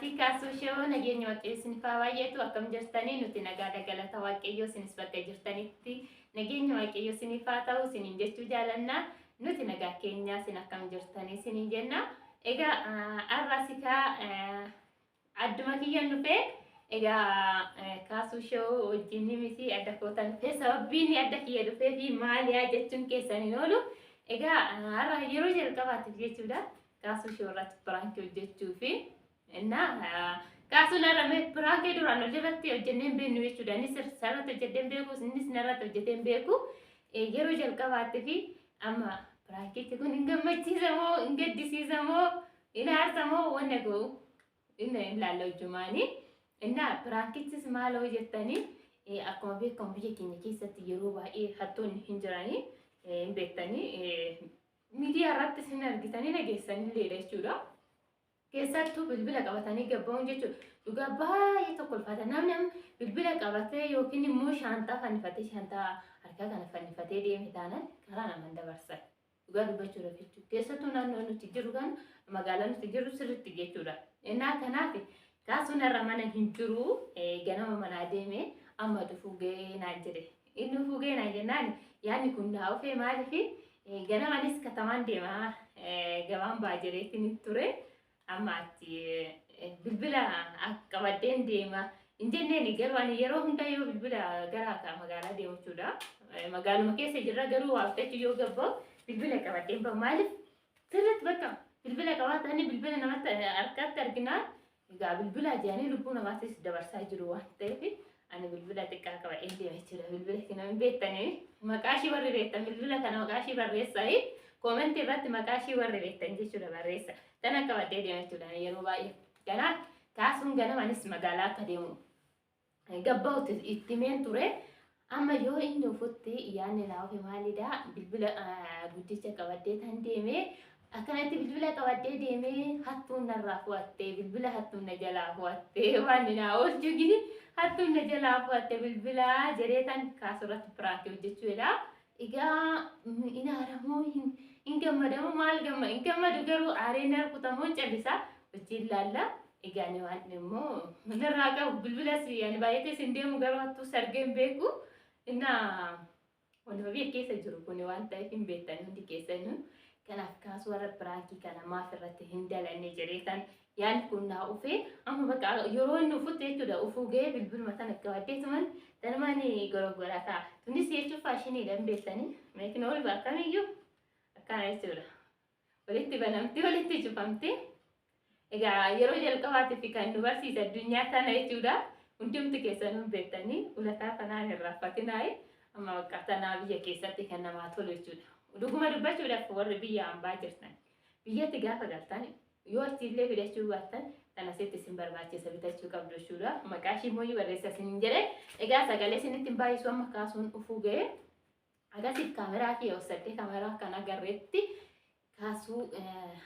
maatii kaasuu shoo nageenya waaqayyoon faawaayyeetu akkam jirtanii nuti nagaadha galata waaqayyoo sinis bakka jirtanitti nageenya waaqayyoo sinif haa ta'u sinin jechuu jaalannaa nuti nagaa keenya sin akkam jirtanii sinin jenna egaa arraasikaa adduma kiyyan dhufee egaa kaasuu shoo wajjin miti adda kootan dhufee sababbiin adda kiyya dhufee fi maaliyaa jechuun keessaniin oolu egaa har'a yeroo jalqabaatiif jechuudha kaasuu shoo irratti piraankii hojjechuu fi kaasuun har'a piraankii duraan irratti hojjenneen beeknu jechuudha innis sararratti hojjeteen beeku innis narratti hojjeteen beeku yeroo jalqabaatiif amma piraankii kun hin gammachiisa moo hin gaddisiisa moo hin aarsa moo wanna ga'u inni ilaalla hojjumaanii inni piraankichis maal hojjettanii akkuma beekamu biyya keenya keessatti yeroo baay'ee hattoonni hin jiranii hin beektanii miidiyaa irratti sin argitanii nageessanii leedha jechuudha. Keessattuu bilbila qabatanii gabbaa'uun jechuudha. Dhugaa baay'ee tokko ulfaata. Namni bilbila qabatee yookiin immoo shaantaa fannifatee shaantaa harkaa kana fannifatee deeme taanaan karaa namaan dabarsan. Dhugaa dubbachuudhaaf jechuudha. Keessattuu naannoo nuti jiru kan magaalaa nuti jiru sirriitti jechuudha. Innaa kanaaf kaasuun irra mana hin jiru ganama manaa deeme amma dhufuu ga'ee naan jedhe. Inni dhufuu ga'ee naan jennaan yaadni kun naa dhufee maaliif ganamanis katamaan deemaa gabaan baajireetiin ture. Amma achi bilbila qabaddeen deema hin jenneen garuu ani yeroo hunda yoo bilbila gara magaalaa deemu jechuudha. Magaaluma keessa jirra garuu waaftachu yoo gabba'u bilbila qabaddeen bahu maaliif sirriitti bakka bilbila qabaatanii bilbila namatti harkatti arginaan egaa bilbila jedhanii lubbuu namaattis dabarsaa jiru waan ta'eef ani bilbila xiqqaa qabadheen deema jechuudha. Bilbila kana hin beektanii maqaa ishii warri beektan bilbila kana maqaa ishii barreessaa koomentii irratti maqaa ishii warri beektan jechuudha barreessa. Tan akka baddee deema jechuudha yeroo baay'ee. Kanaaf kaasuun ganamanis magaalaa akka deemu gabba'utti itti meen ture. Amma yoo inni ufutti yaadni naa ofi maalidha bilbila guddicha qabaddee tan deeme akkanatti bilbila qabaddee deeme hattuun narraa fu'attee bilbila hattuun na jalaa fu'attee waan naa oolchuu gidi hattuun na jalaa fu'attee bilbila jedhee tan kaasurratti piraankii hojjechuudha. Egaa inaaramoo hin gammadamu maal hin gammadu garuu aareen harkutamoo callisaa hojiin laalla. Egaa ni waan immoo narraa qabu bilbilas yani baay'eetis hin deemu garuu hattuu sargeen beeku. Innaa wanti biyya keessa jiru kun waan ta'eef hin beektan hundi keessanuu. Kanaaf kaasuu warra piraankii kana maaf irratti hin dalanne jedheetan yaadni kun naa dhufee amma bakka yeroo inni ufutti jechuudha ufuu ga'ee bilbiluma sana qabaddeetuman danumaan gorogora ta'a. Tunis jechuun faashiniidha hin beektanii meekin ol akkamiyyuu akkana jechuudha. Walitti banamtee walitti cufamtee egaa yeroo jalqabaatiif kan nu barsiisa addunyaa kana jechuudha. Hundumti keessanuu beektanii ulataa kanaan irraa fakkinaa'e amma bakka tanaa biyya keessatti kan namaa tolu jechuudha. Dhuguma dubbachuudhaaf warri biyya hambaa jirtan biyyatti gaafa galtan yoo achiillee fidachuu baattan tan asitti isin barbaachisa bitachuu qabdu jechuudha. Maqaa ishii immoo barreessa isin jedhe egaa sagalee isinitti hin baay'isu amma kaasuun dhufuu ga'e agasiif kaameraa kee hojjettee kaameraa kan agarreetti kaasuu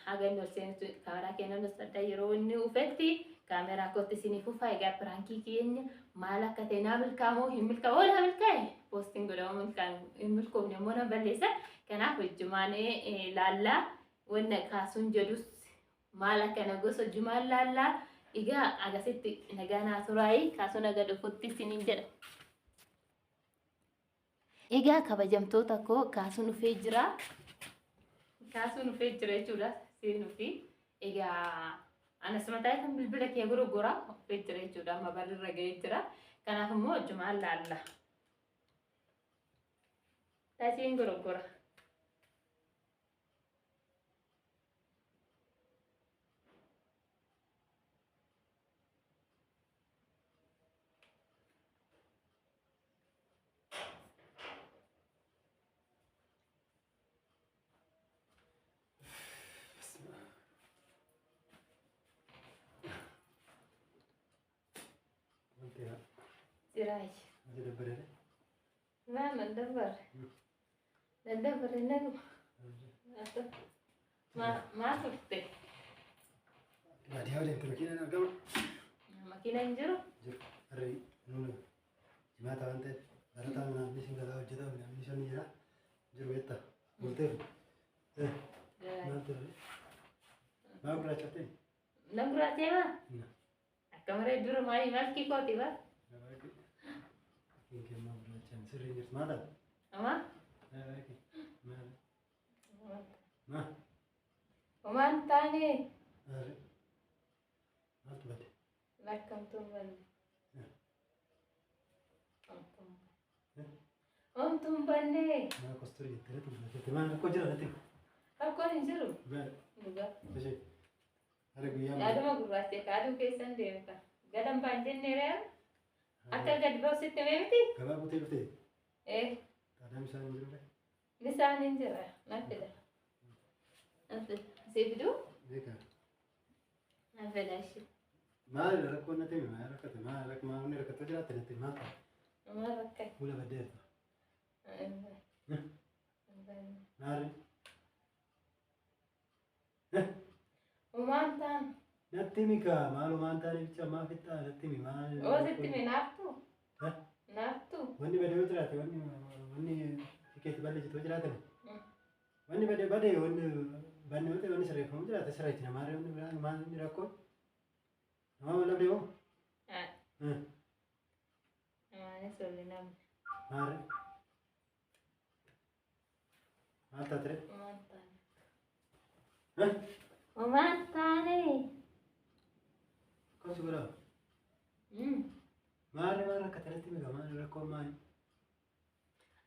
hagan ol seentu kaameraa keenya hojjettee yeroo inni dhufetti kaameraa kootti isiniif ufaa egaa piraankii keenya maal akka ta'e naa milkaamoo hin milkaa'u oola milkaa'e poostiin godhamu hin milkoofne immoo na balleessa. Kanaaf hojjumaanee laallaa wanna kaasuun jedhus maal akkana gosa hojjumaan laallaa egaa agasitti nagaa naa turaayi kaasuun aga dhufutti isiniin jedha. Egaa kabajamtoota koo kaasuun dhufee jira. Kaasuun dhufee jira jechuudha seenuu fi egaa anas mataa kan bilbila kee gorogora dhufee jira jechuudha amma barrirra ga'ee jira. Kanaaf immoo hojjumaan laallaa. Taasiin gorogora. Sirai. Nah, mendabar. Mendabar ini aku. Masuk teh. Dia ada makina nak kau? Makina injur? Hari nuna. Cuma tahu ante. Ada tahu nak misi kalau jeda, misi ni ya. Juru beta. Betul. Nanti. Mau berapa teh? Nak berapa mah? Kamera dulu main malki kau tiba. Ini kemana belajar sering jadi mana? Ama? Lagi mana? Oman tani. Mana tu bade? Lakam tumban. Ya. Om tumban ne. Mana kostur gitu ya tu bade. Mana kau jalan nanti? Aku ni juru. Bade. Juga. Macam ada gaya. Ada mah guru pasti kadu kesan deh kan. Gadam panjen nera. Akal gad bau sitte memti. Kalau aku tidur ada misalnya gitu deh. Bisa ninjera. Nanti dah. Nanti. Sebidu? Mereka. Nanti dah sih. Mana ada kau nanti mana ada kata mana ada mana ada kata jalan nanti mana? Omar rakai. Boleh bade. Nah. Nari. Omantan. Nanti mika malu mantan ini cuma kita nanti mi mana? Oh, sitte me naftu. Hah? Naftu. Wani bade utra tu wani tiket bade itu jalan tu. Wani bade wani utra wani sering kamu jalan terserah itu nama wani mana ni rakot. Nama mana dia? Ah. Ini solinam. Mari. Mata tere. Omantan. Hah? Omantan ni. Kau suka? Mari kata nanti mika mana rakot mana?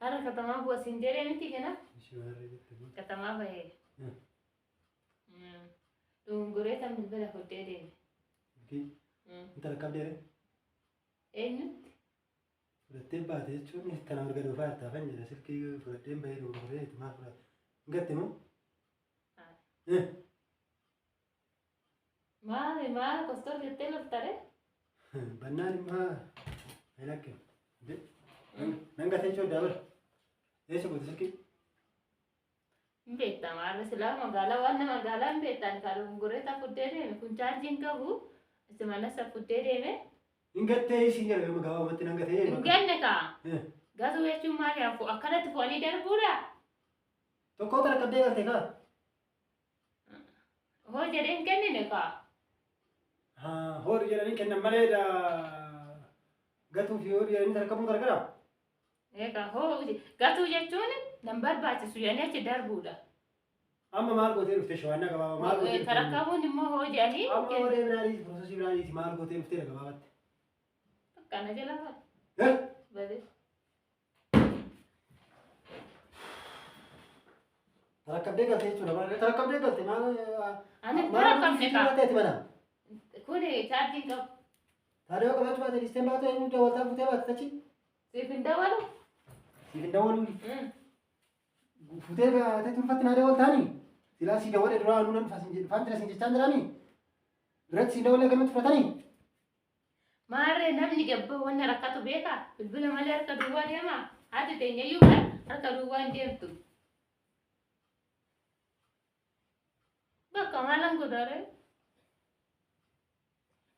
Ara kata mah buat sendiri nanti kena. Mesti mari gitu. Kata mah bae. Tunggure tambil bela hotel. Okey. Entar kau dia. Enut. Sudah tiba tu cuma ni tanah bergaduh faham tak kan jadi silki sudah tiba itu bergaduh itu mah sudah. Enggak temu? Ma kostor hotel uttare. Benar mah. Enak ke? Dek. Nangga tejo double. Sebut silki. Beta mara sila magala beta kalau tunggure tak hotel ni kun charging kabu. Semana sa hotel ni. Enggak teh singgah kamu gawa mati nangga teh. Enggak neka. Gasu ya cuma ya aku akarat phone dar pura. तो कौन तरह कर देगा देखा हो जरे इनके नहीं नका हाँ हो रही है नहीं क्या नंबर है गतु फिर ये इन तरह कम कर करा neka ho gatu ya chune number bacha suyane che dar buda amma मार को तेरे उठे शवाना का बाबा मार को तेरे taraka wo nimmo ho jani amma और ये बनारी प्रोसेस बनारी थी मार को तेरे उठे लगा बात kana jala ba हैं bade तरह कब देगा तेरे चुना मार तरह कब देगा तेरे मार ane taraka neka तेरे बना kune charging ka तारे को बात बात इस्तेम बात है इनके होता बुते बात सच्ची sipinda walu सीधे डबल बुते बात है तुम पता ना रे बोलता नहीं सिला सीधे वाले ड्रा अनुनन फांतरा सिंजे चंद्रा नहीं ड्रग सीधे वाले करने पता नहीं mare namni gabba wonna rakatu beka bilbila mali arka duwa dema hadi tenya yuma arka duwa ndemtu baka malan godare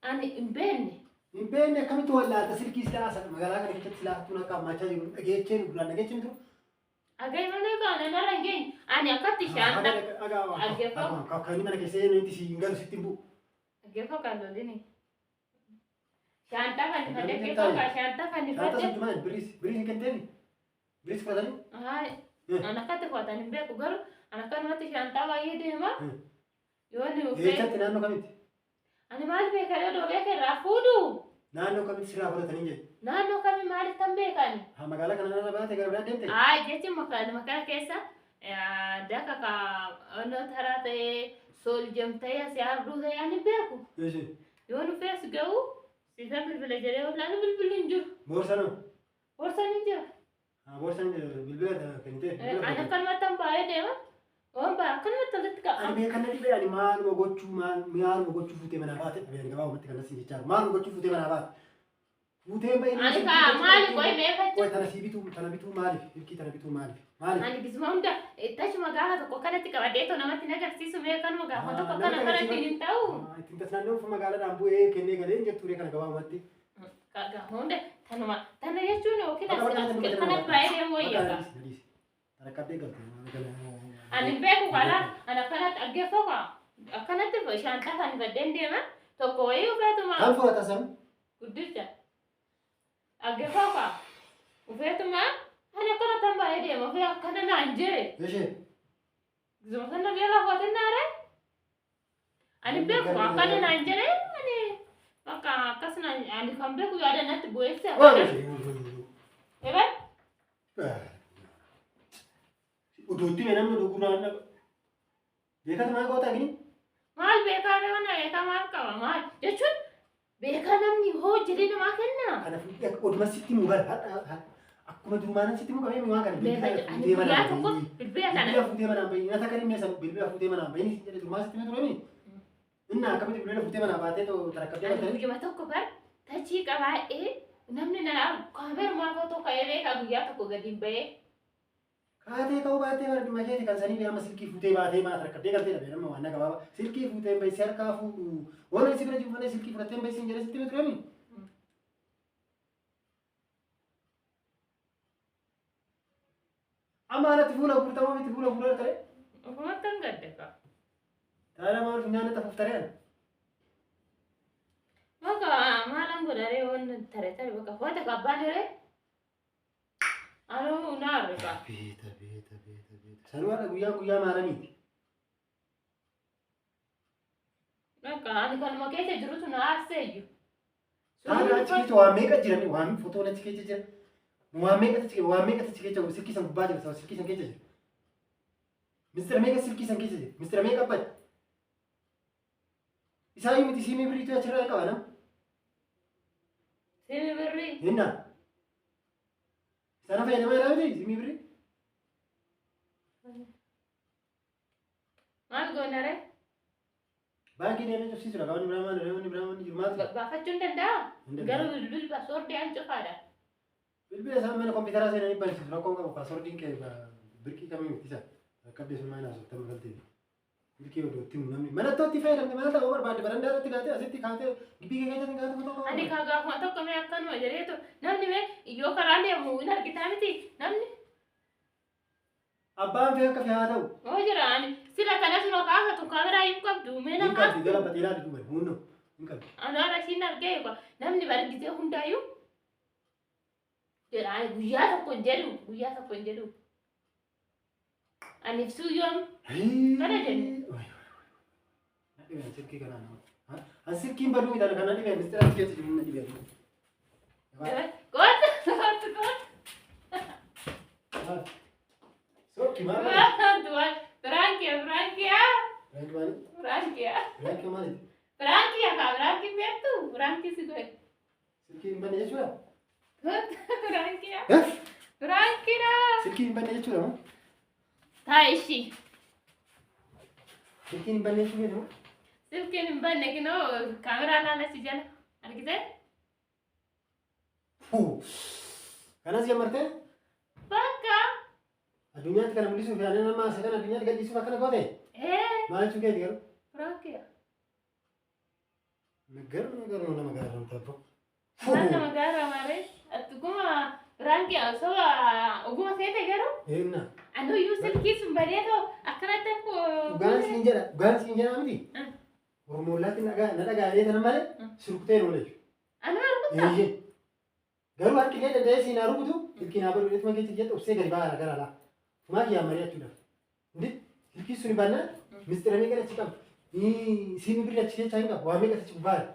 ani imbenne इम्पेन कमी तो वाला तस्वीर किस तरह से मगाला का निकट सिला तूने काम माचा जी गेचेन बुला गेचेन तो agai mana ka na narangin ani akati shanta aga का खानी मैंने कैसे नहीं थी सिंगल सितिबू agefo kalolini shanta kan fade gefo ka shanta kan Shanta fade sama beris kenteni beris pada ni hai anakate fata nimbe ku garu anakan mati shanta wa yede ma yoni ये ufe चत नानो कमी ani mal be kare do be ke rafudu नानो कमी सिरा बोला तनी जे nano kami mal tambe kan हाँ मगाला का नाना बात है कर बड़ा देते ai jechi makana kesa daka ka ono tharate sol jemta ya si ardu da yani beku ऐसे yoni fes gau sida bilbila jere wala bilbil injur बोरसानो orsa ninjur हाँ बोरसान बिल्बेर कनिते ana kan matam bae dema on ba kan matalit ka ani be kan dibe ani maan mo gochu fute mana baat be ani gawa mati kan sinje char maan mo gochu fute mana baat fute be ani ka mal koy me koy fatu tana bitu mali ilki tana bitu mali ani bismunda tash magaha ko kanati ka wadeto namati nagar sisu me kan magaha to ko kana kana tinintau tinta sanno fu magala nambu e kenne gale nje ture kan gawa mati kaga honde tanuma tana yechuno okina kana bae de moya ka tara kabbe galte ani beku kala ana kanat agge foka kanat shanta kan badende ma Tokko wayii ufeetuma. Kan fudhata san. Guddicha. Aggeeffaa ufeetuma. Ani akkana tan baay'ee deema ofii akkana naan jee. Ishee. Zuma sana biyya lafootin naare. Ani beeku akkana naan jedhee ani bakka akkas naan ani kan beeku yaada natti bu'eessa. Ebe? Uduutti namni dhuguraan dhaqa. Beekatu maal goota gini? Maal beekaa nama eegaa maal qaba maal jechuun beekaa namni hoo jedhee namaa kenna. Kanaaf oduma sitti mu bara akkuma durumaana sitti mu qabee waan kana bilbila tokko bilbila kana. Bilbila fuutee manaan bahi nyaata kan inni san bilbila fuutee manaan bahi ni jedhe durumaa sitti mu turemi. Inna akkamitti bilbila fuutee manaan baatee too tarakkabdee Ani guyyuma tokko bar tachii qabaa'ee namni nana kaameerumaa footoo ka'ee beekaa guyyaa tokko gadi bahee. Kaatee ka'uu baatee bara dhimma keeti kan sanii amma silkii fuutee baatee maa tarakkabdee galtee dhabe nama waan gabaaba silkii fuutee bahi si harkaa fuudhu waan si bira jiru malee silkii fudhattee bahi si jedhe sitti mu turemi. Amma anatti fuula gurtamoo miti fuula fuula tare. Ofuma tan gadde ka. Taala maal funyaana tafuuf tareen. Maka maalan godharee waan tare bakka foota kabbaan diree. Anu naarre ka. Beeta. Sanuwaadha guyyaa maalamiiti. Bakka ani kanuma keessa jirutu na aarseeyyu. Taala achi keessa waan meeqa jirami waan fotoon achi keessa jira. Waan meeqa achi keessa silkii san gubbaa jira silkii san keessa jira. Mistira meeqa silkii san keessa jira. Mistira meeqa abbaa. Isaayyuu miti siimii biriitu achirraa qaba nama. Siimii birrii. Hinna. Sana fayyadamaa jira miti siimii birrii. Maal goonare? Baankii deemee cufsiisudha qaban biramaan jiru maal. Baafachuu hin danda'a? Garuu bilbilba soordii an cufaadha. Bilbila isaan mana kompiitaraa seenanii barsiisu rakkoon qabu paasoordiin kee birqii kamii ittisa akka beesummaa hin haasoftamu galtee birqii odootti namni mana tootti fayyadamte mana ta'uu barbaadde barandaa irratti kaatee asitti kaatee gibbii kee keessatti kaatee foto Ani kaa gaafuma tokko mee akkanuma jedheetu namni mee yoo karaa deemu hin argitaa miti namni. Abbaan fee akka fee haa ta'u. Oo jira ani sila kanas noo kaasatu kaameraa hin qabdu mee nama. Hin qabdi gala bateeraa duduban hunnoo hin qabdi. Anaara siin argee namni bargisee hundaayyuu. Jedha guyyaa tokko hin jedhu. Ani ibsuu yoom kana jennu. Dhibeen silkii kanaa nama. An silkiin baduu midhaan kana dhibeen mistira keessa jiru na dhibeen. Goota. Sokki maal? Frankia. Frankia maali? Frankia beektu Frankia si goe. Silkiin hin banne jechuudha? Frankia. Eh? Frankia. Silkiin hin banne jechuudha moo? Taishi. Silkiin hin banne jechuudha moo? Silkiin hin banne kinoo kaameraa laala si jala argitee? Kanas jammartee? Bakka. Addunyaatti kana mul'isuuf yaadannoo nama sadan addunyaatti gadhiisuuf akkana goote? Maal jechuu keeti garuu? Frankia. Garuu nama gaara ta'u. Nama gaara malee attuma Frankia osoo oguma seete garuu. Eenna. Anu iyyuu silkii sun bareedoo akkanatti akkoo. Dhugaan siin jedha miti. Ormoolaatti na dhagaalee sana malee surkutee hin oolechu. Anu argutta. Garuu harki kee danda'ee siin haa rukutu silkiin haa baduu dhuma keessa jedhu obsee gadi ba'aa gara alaa. Fumaa kiyyaa mari'achuudha. Indi silkii sun bannaan mistira meeqa achi qabu. Siimii birrii achi keessa hin qabu waa meeqa achi baala.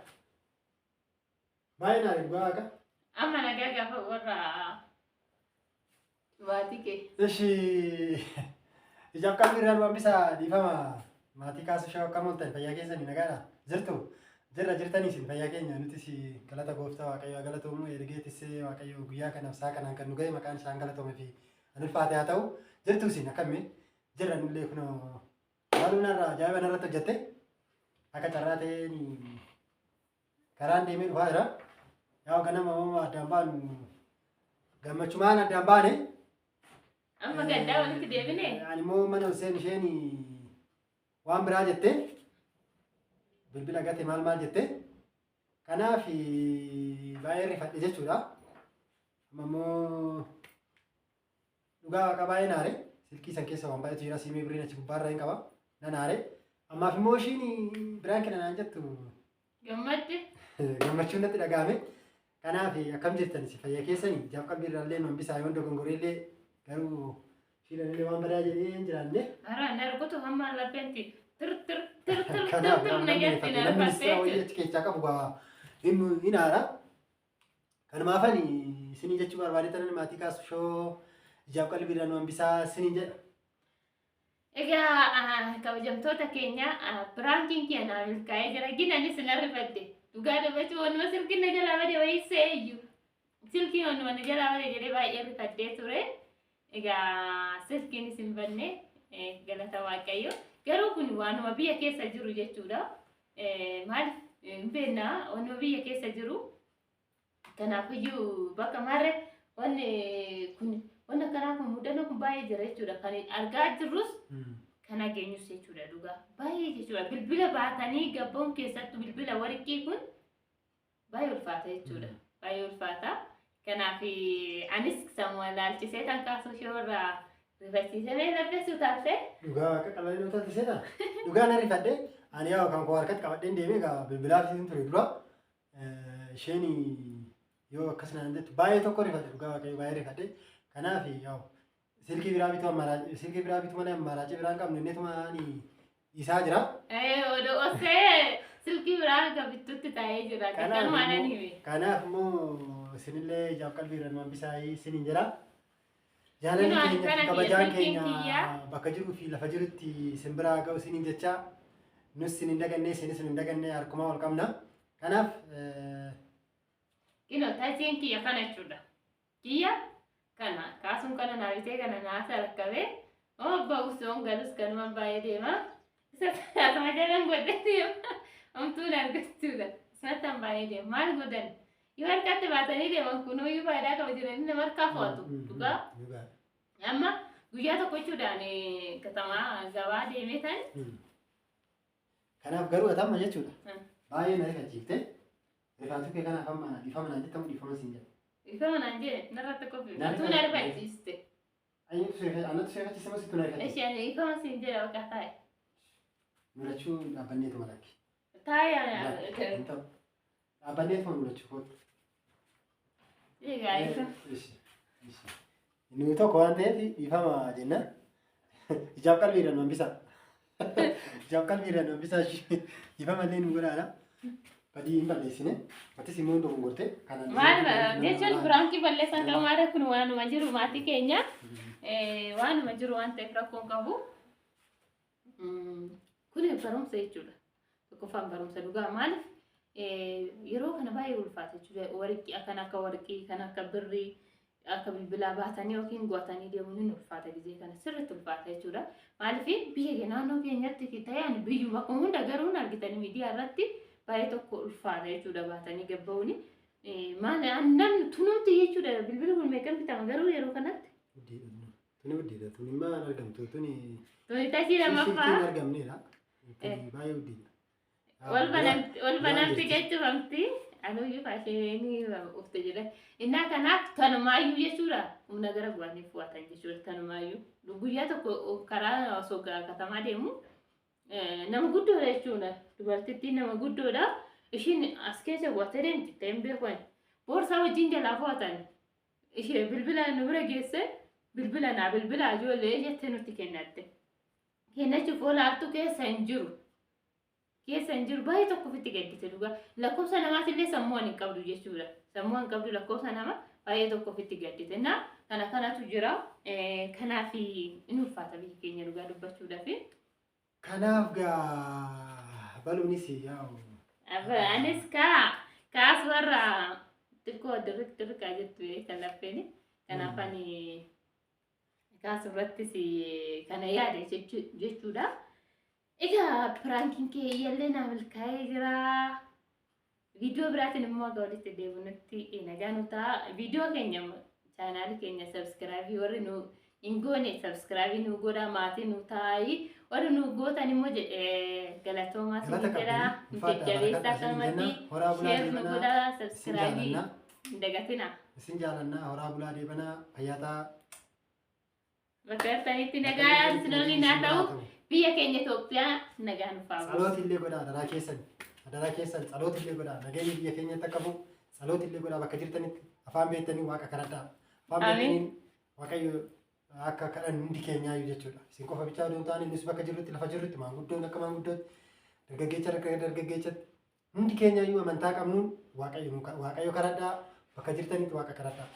Baay'ee naa dhugaa waaqa. Amma nagaa gaafa warra waatii kee. Ishi ijaaf qalbii irraan waan bisa dhiifama maatii kaasuu shawaa akka mooltan fayyaa keessanii nagaadha jirtu. Jirtanii isin fayyaa keenya nuti si galata gooftaa waaqayyoo galatoomu ergeettisee waaqayyoo guyyaa kanaaf saa kanaan kan nu ga'e maqaan isaan galatoome fi anulfaate haa ta'u jirtu isin akkamii jirra nullee kunoo maaluu narraa ajaa'iba narratti hojjette akka carraa ta'een karaan deemee dhufaa jira yaa ganama uumama addaan baanu gammachumaan addaan baane. Amma gaddaa walitti deebine. Ani immoo mana isheen waan biraa jette. Bilbila gate maal jette kanaaf baay'ee rifadhe jechuudha. Amma immoo dhugaa waaqa baay'ee naare silkii san keessa waan baay'eetu jira siimii birriin achi gubbaarra hin qaba na naare ammaaf immoo ishiin biraan kenna naan jettu Gammadde. Gammachuun natti dhagahame. Kanaaf akkam jirtan si fayyaa keessanii jaaf qalbiirraallee nu hambisaa yoo dogongorellee garuu shiilanillee waan badaa jedhee hin jiraanne. Ara nargotu hamma lapheenti tir Kanaaf nagatti namni isaa wayii achi keessaa qabu hin haara. Kanumaafan isinii jechuu barbaade tanan maatii kaasu shoo jaaf qalbiirraa nu hambisaa isiniin jedha. Egaa kabajamtoota keenya biraankiin keenyaa milkaa'ee jira. Ginanis narrifadde. Dhugaa dubbachuu wanuma silkiin na jalaa bade wayii seeyyu. Silkiin wanuma na jalaa bade jedhee baay'ee rifaddee ture. Egaa silkiinis hin banne galata Waaqayyo. Garuu kun waanuma biyya keessa jiru jechuudha. Maal hin beeknaa wanuma biyya keessa jiru. Kanaafiyyuu bakka marre wanna kanaa kun mudannoo kun baay'ee jira jechuudha. Kan argaa jirrus kan ageenyus jechuudha dhugaa. Baay'ee jechuudha. Bilbila baatanii gabboon keessattuu bilbila warqii kun baay'ee ulfaata jechuudha. Baay'ee ulfaata. Kanaaf anis sammuu ilaalchisee kan kaasuu shoorraa rifachiisamee narreessuu taasise. Dhugaa akka qalanii taasiseedha. Dhugaa na rifadhe ani yaa kan koo harkatti qabadheen deemee egaa bilbilaaf isin ture dura isheen yoo akkas naan jettu baay'ee tokko rifadhe dhugaa waaqayyo baay'ee rifadhe. Kanaaf yaa silkii biraa bituu mana maraacii biraan qabnu innetuma isaa jira. Osee silkii biraa gabittutti taa'ee jira. Kanaaf immoo isinillee jaaf qalbiirra nu hambisaa isiniin jira. Jaalalli keenya fi kabajaan keenya bakka jiruu fi lafa jirutti isin biraa ga'u isiniin jecha nus isin hin daganne isinis hin daganne harkumaa ol qabna. Kanaaf taasiin kiyya kana jechuudha. Kiyya kana kaasuun kana naabitee kana naasa rakkabee ba'uusoon galus kanuma baay'ee deema. Isa asuma jalan godhee deema. Omtuun argachuudha. Ismattan baay'ee deema. Maal godhan? Yoo harkatti baatanii deeman kunuyyuu faayidaa qaba jiranii nama harkaa fo'atu. Dhugaa. Amma guyyaa tokko jechuudhaan katamaa gabaa deemee ta'an. Kanaaf garuu atamma jechuudha. Baay'ee na rifachiifte. Rifaatu kee kanaaf amma dhiifama naan jettamu dhiifama siin jedha. Dhiifama naan jedhe narratti qophii. Tuun na rifachiiste. Anatu seefachiise moo situ na rifachiiste? Isheen dhiifama siin jedha bakka taa'e. Nurachuu dhaabbanneetu malakki. Taa'e. Dhaabbanneetu nurachuu kootu. Egaa isa. Inni tokko waan ta'eef dhiifama jenna. Ijaaf qalbiirra nu hambisaa. Ijaaf qalbiirra nu hambisaa dhiifama illee nu godhaadha. Badii hin balleessine. Atis immoo dogongorte. Maal jechuun biraankii balleessan qabaadha kun waanuma jiru maatii keenya. Waanuma jiru waan ta'eef rakkoon qabu. Kun barumsa jechuudha. Tokkoffaan barumsa dhugaa maaliif yeroo kana baay'ee ulfaata jechuudha. Warqii kan akka warqii kan akka birrii akka bilbilaa baatanii yookiin guutanii deemuun ni ulfaata gizee kana sirriitti ulfaata jechuudha. Maaliif biyya naannoo keenyatti ta'an biyyuma akkuma hunda garuu argitanii miidiyaa irratti baay'ee tokko ulfaata jechuudha baatanii gabba'uuni. Maal namni tunuutti jechuudha bilbila kun meeqan bitama garuu yeroo kanatti. Tuni guddiidha. Tuni maal argamtu? Tuni taasii lamaffaa. Tuni argamneedha. Baay'ee guddiidha. Wal banamti jechuufamti. Anuyyuu faasheenii ufte jedha. Innaa kanaaf tanumaayyuu jechuudha. Humna gara bu'anii fu'atan jechuudha tanumaayyuu. Guyyaa tokko karaa osoo katamaa deemu nama guddoodha jechuudha. Dubartittiin nama guddoodha. Ishiin as keessa bu'attee deemti ta'een beekan. Boorsaa wajjin jalaa fu'atan. Ishee bilbila nu bira geesse bilbila ijoollee jettee nutti kennatte. Kennachuuf olaattuu keessa hin jiru. Baay'ee tokko ofitti gaddite dhugaa. Lakkoofsa namaatillee sammuu hin qabdu jechuudha. Sammuu hin qabdu lakkoofsa nama baay'ee tokko ofitti gaddite. Kana kanatu jira. Kanaaf inni ulfaata biyya keenya dhugaa dubbachuudhaaf. Kanaaf gaa baluunis yaa'u. Anis kaas warra xiqqoo dirriqaa jettu kan laffeen. Kanaaf ani kaas irrattis kana yaade jechuudha. Egaa piraankiin kee iyyallee naa milkaa'ee jira. Viidiyoo biraatiin immoo akka walitti deebinutti nagaa nu ta'a. Viidiyoo keenya chaanaalii keenya sabskiraabii warri nu hin goone sabskiraabii nu godha maatii nu taa'i. Warri nu gootan immoo galatoomaa siin jedha. Jajjabeessaa kanumatti sheer nu godha sabskiraabii hin dagatina. Isin jaalannaa horaa bulaa deebanaa fayyaataa. Bakka jirtanitti nagaa sinolii naa ta'u. Biyya keenya Itoophiyaa nagaan fa'aa. Salootillee godhaa daraa keessan. Adaraa keessan tsalooti illee godhaa. Nageenyi biyya keenyatti akka bu'u tsalooti illee godhaa bakka jirtanitti afaan beektanii waaqa kadhadhaa. Afaan beektaniin waaqayyo akka kadhan hundi keenyaayyuu jechuudha. Isin qofa bichaa odoo hin taane nus bakka jirrutti lafa jirrutti maanguddoon akka maanguddootti dargaggeessa akka dargaggeessatti hundi keenyaayyuu amantaa qabnuun waaqayyo kadhadhaa bakka jirtanitti waaqa kadhadhaa.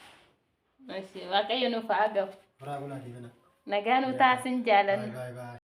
Waaqayyo nuuf haa gahu. Horaa bulaa deebina. Nagaa nu taasin jaalanna. Baay baay.